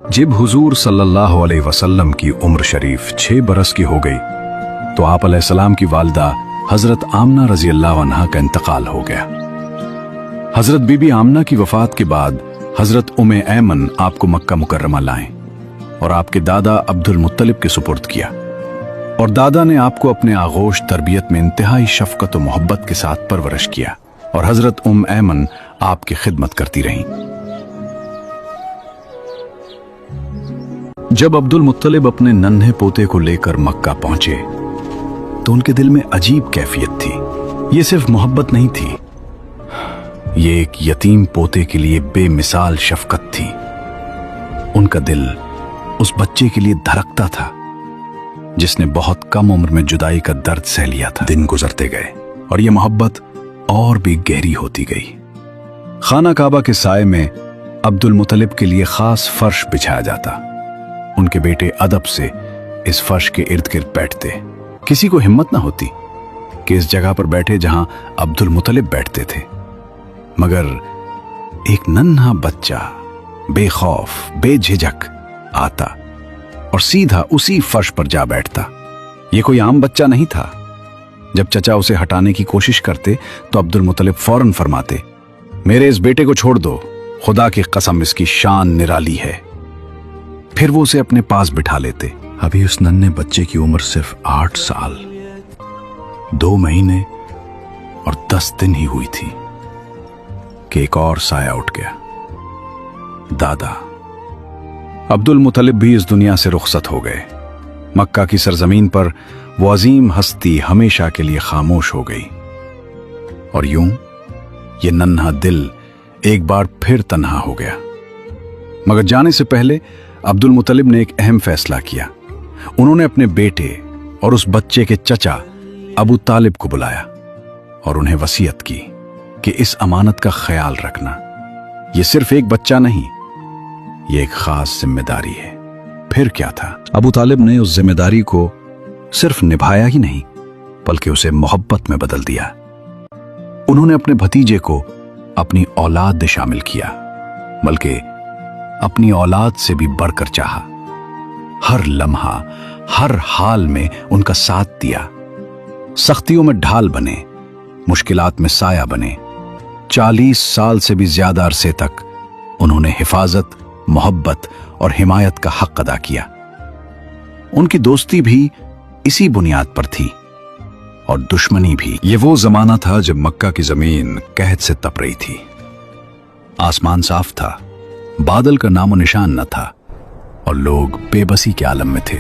जब हुजूर सल्लल्लाहु अलैहि वसल्लम की उम्र शरीफ 6 बरस की हो गई तो आप अलैहिस्सलाम की वालिदा हजरत आमना रजी अल्लाह अन्हा का इंतकाल हो गया। हजरत बीबी आमना की वफात के बाद हजरत उम्मे ऐमन आपको मक्का मुकर्रमा लाएं और आपके दादा अब्दुल मुत्तलिब के सुपुर्द किया, और दादा ने आपको अपने आगोश तरबियत में इंतहाई शफकत और मोहब्बत के साथ परवरिश किया और हजरत ऐमन आपकी खिदमत करती रहीं। जब अब्दुल मुत्तलिब अपने नन्हे पोते को लेकर मक्का पहुंचे तो उनके दिल में अजीब कैफियत थी। ये सिर्फ मोहब्बत नहीं थी, ये एक यतीम पोते के लिए बेमिसाल शफकत थी। उनका दिल उस बच्चे के लिए धड़कता था जिसने बहुत कम उम्र में जुदाई का दर्द सह लिया था। दिन गुजरते गए और ये मोहब्बत और भी गहरी होती गई। खाना काबा के साए में अब्दुल मुत्तलिब के लिए खास फर्श बिछाया जाता। उनके बेटे अदब से इस फर्श के इर्द गिर्द बैठते। किसी को हिम्मत ना होती कि इस जगह पर बैठे जहां अब्दुल मुत्तलिब बैठते थे, मगर एक नन्हा बच्चा बेखौफ बेझिझक आता और सीधा उसी फर्श पर जा बैठता। ये कोई आम बच्चा नहीं था। जब चचा उसे हटाने की कोशिश करते तो अब्दुल मुत्तलिब फौरन फरमाते, मेरे इस बेटे को छोड़ दो, खुदा की कसम इसकी शान निराली है। फिर वो उसे अपने पास बिठा लेते। अभी उस नन्हे बच्चे की उम्र सिर्फ 8 साल 2 महीने और 10 दिन ही हुई थी कि एक और साया उठ गया, दादा। अब्दुल मुत्तलिब भी इस दुनिया से रुखसत हो गए। मक्का की सरजमीन पर वो अजीम हस्ती हमेशा के लिए खामोश हो गई और यूं ये नन्हा दिल एक बार फिर तन्हा हो गया। मगर जाने से पहले अब्दुल मुत्तलिब ने एक अहम फैसला किया। उन्होंने अपने बेटे और उस बच्चे के चचा अबू तालिब को बुलाया और उन्हें वसीयत की कि इस अमानत का ख्याल रखना। यह सिर्फ एक बच्चा नहीं, यह एक खास जिम्मेदारी है। फिर क्या था, अबू तालिब ने उस जिम्मेदारी को सिर्फ निभाया ही नहीं बल्कि उसे मोहब्बत में बदल दिया। उन्होंने अपने भतीजे को अपनी औलाद में शामिल किया, बल्कि अपनी औलाद से भी बढ़कर चाहा। हर लम्हा हर हाल में उनका साथ दिया। सख्तियों में ढाल बने, मुश्किलात में साया बने। 40 साल से भी ज्यादा अरसे तक उन्होंने हिफाजत, मोहब्बत और हिमायत का हक अदा किया। उनकी दोस्ती भी इसी बुनियाद पर थी और दुश्मनी भी। ये वो जमाना था जब मक्का की जमीन कहत से तप रही थी। आसमान साफ था, बादल का नामो निशान न था और लोग बेबसी के आलम में थे।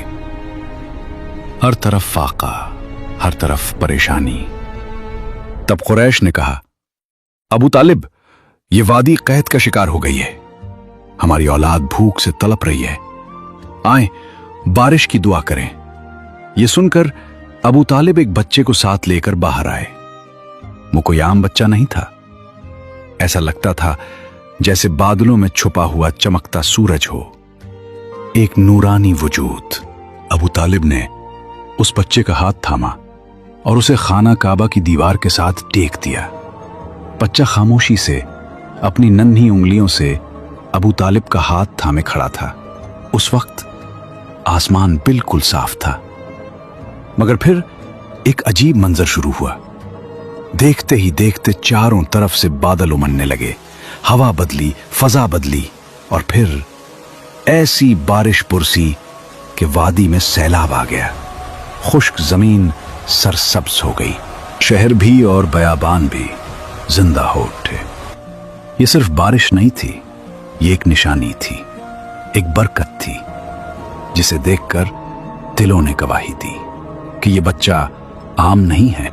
हर तरफ फाका, हर तरफ परेशानी। तब कुरैश ने कहा, अबू तालिब, ये वादी कहत का शिकार हो गई है। हमारी औलाद भूख से तड़प रही है। आए बारिश की दुआ करें। यह सुनकर अबू तालिब एक बच्चे को साथ लेकर बाहर आए। वो कोई आम बच्चा नहीं था। ऐसा लगता था जैसे बादलों में छुपा हुआ चमकता सूरज हो, एक नूरानी वजूद। अबू तालिब ने उस बच्चे का हाथ थामा और उसे खाना काबा की दीवार के साथ टेक दिया। बच्चा खामोशी से अपनी नन्ही उंगलियों से अबू तालिब का हाथ थामे खड़ा था। उस वक्त आसमान बिल्कुल साफ था, मगर फिर एक अजीब मंजर शुरू हुआ। देखते ही देखते चारों तरफ से बादल उमड़ने लगे, हवा बदली, फजा बदली और फिर ऐसी बारिश पुरसी कि वादी में सैलाब आ गया। खुश्क जमीन सरसब्ज हो गई। शहर भी और बयाबान भी जिंदा हो उठे। ये सिर्फ बारिश नहीं थी, ये एक निशानी थी, एक बरकत थी जिसे देखकर दिलों ने गवाही दी कि ये बच्चा आम नहीं है।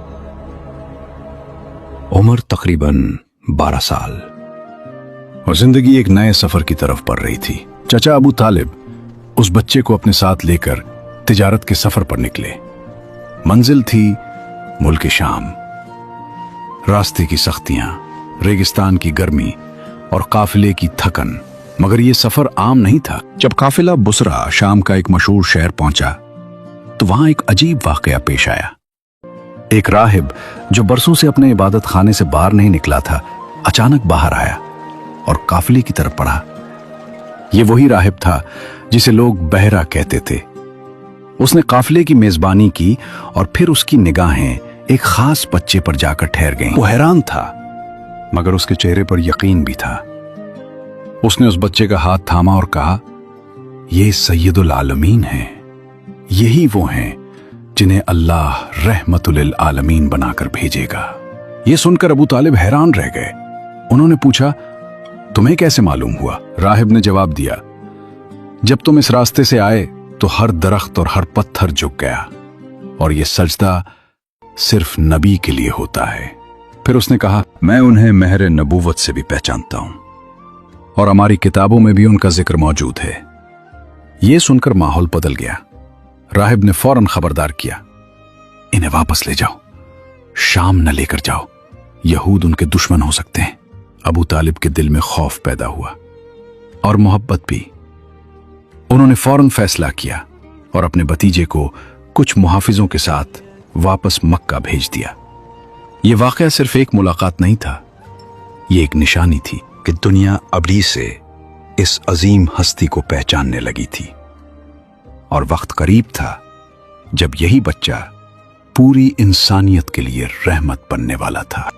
उम्र तकरीबन 12 साल और जिंदगी एक नए सफर की तरफ बढ़ रही थी। चचा अबू तालिब उस बच्चे को अपने साथ लेकर तिजारत के सफर पर निकले। मंजिल थी मुल्क शाम। रास्ते की सख्तियां, रेगिस्तान की गर्मी और काफिले की थकन, मगर यह सफर आम नहीं था। जब काफिला बुसरा, शाम का एक मशहूर शहर पहुंचा तो वहां एक अजीब वाकया पेश आया। एक राहिब जो बरसों से अपने इबादत खाने से बाहर नहीं निकला था, अचानक बाहर आया और काफिले की तरफ बढ़ा। ये वही राहिब था जिसे लोग बहरा कहते थे। उसने काफिले की मेजबानी की और फिर उसकी निगाहें एक खास बच्चे पर जाकर ठहर गईं। वो हैरान था, मगर उसके चेहरे पर यकीन भी था। उसने उस बच्चे का हाथ थामा और कहा, ये सैयदुल आलमीन हैं। यही वो हैं जिन्हें अल्लाह रहमतुल आलमीन बनाकर भेजेगा। ये सुनकर अबू तालिब हैरान रह गए। उन्होंने पूछा, तुम्हें कैसे मालूम हुआ? राहिब ने जवाब दिया, जब तुम इस रास्ते से आए तो हर दरख्त और हर पत्थर झुक गया, और यह सजदा सिर्फ नबी के लिए होता है। फिर उसने कहा, मैं उन्हें महर नबूवत से भी पहचानता हूं, और हमारी किताबों में भी उनका जिक्र मौजूद है। यह सुनकर माहौल बदल गया। राहिब ने फौरन खबरदार किया, इन्हें वापस ले जाओ, शाम न लेकर जाओ, यहूद उनके दुश्मन हो सकते हैं। अबू तालिब के दिल में खौफ पैदा हुआ और मोहब्बत भी। उन्होंने फौरन फैसला किया और अपने भतीजे को कुछ मुहाफिजों के साथ वापस मक्का भेज दिया। यह वाकया सिर्फ एक मुलाकात नहीं था, यह एक निशानी थी कि दुनिया अभी से इस अजीम हस्ती को पहचानने लगी थी, और वक्त करीब था जब यही बच्चा पूरी इंसानियत के लिए रहमत बनने वाला था।